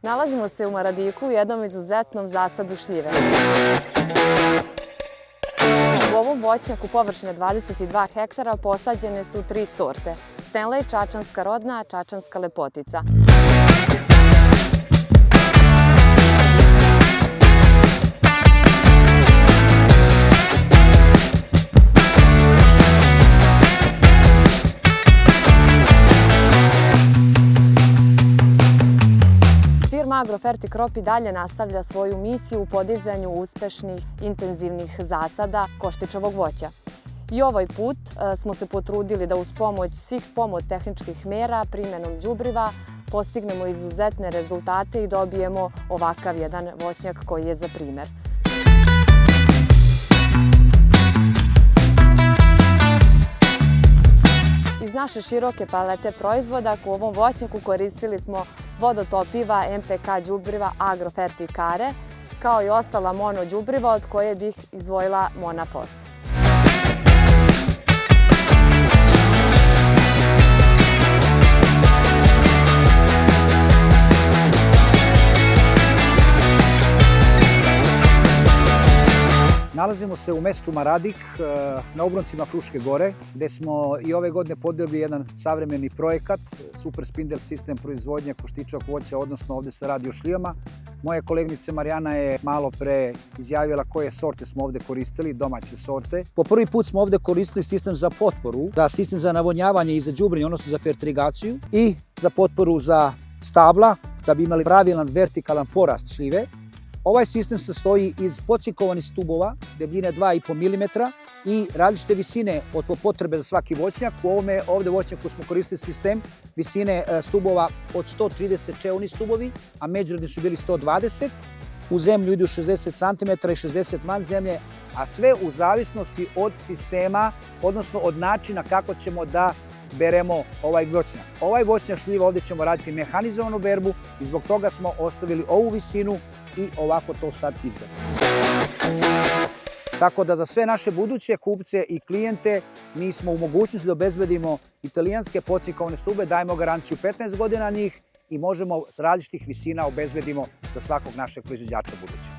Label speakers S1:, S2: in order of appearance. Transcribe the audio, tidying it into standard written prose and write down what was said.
S1: Nalazimo se u Maradiku u jednom izuzetnom zasadu šljive. U ovom voćnjaku površine 22 hektara posađene su 3 sorte. Stanley, čačanska rodna, čačanska lepotica. Firma Agroferti Crop i dalje nastavlja svoju misiju u podizanju uspešnih, intenzivnih zasada koštičavog voća. I ovaj put smo se potrudili da uz pomoć svih tehničkih mera, primjenom đubriva, postignemo izuzetne rezultate i dobijemo ovakav jedan voćnjak koji je za primer. Iz naše široke palete proizvoda u ovom voćnjaku koristili smo vodotopiva MPK đubriva Agroferti Care, kao i ostala mono đubriva od koje bih izdvojila Monafos.
S2: Nalazimo se u mestu Maradik, na obroncima Fruške gore, gde smo i ove godine podelili jedan savremeni projekat, Super Spindle sistem proizvodnje koštičavog voća, odnosno ovde se radi o šljivama. Moja kolegnica Marijana je malo pre izjavila koje sorte smo ovde koristili, domaće sorte. Po prvi put smo ovde koristili sistem za potporu, sistem za navodnjavanje i za đubrenje, odnosno za fertirigaciju i za potporu za stabla, da bi imali pravilan vertikalan porast šljive. Ovaj sistem sastoji iz pocinkovanih stubova debljine 2,5 mm i različite visine od potrebe za svaki voćnjak. U ovde voćnjaku smo koristili sistem visine stubova od 130 čeoni stubovi, a međurodni su bili 120. U zemlju idu 60 cm i 60 van zemlje, a sve u zavisnosti od sistema, odnosno od načina kako ćemo da beremo ovaj voćnjak. Ovaj voćnjak šljiva ovde ćemo raditi mehanizovanu berbu i zbog toga smo ostavili ovu visinu i ovako to sad izgleda. Tako da za sve naše buduće kupce i klijente mi smo u mogućnosti da obezbedimo italijanske pocinkovane stube, dajemo garanciju 15 godina na njih i možemo s različitih visina obezbedimo za svakog našeg proizvođača budućeg.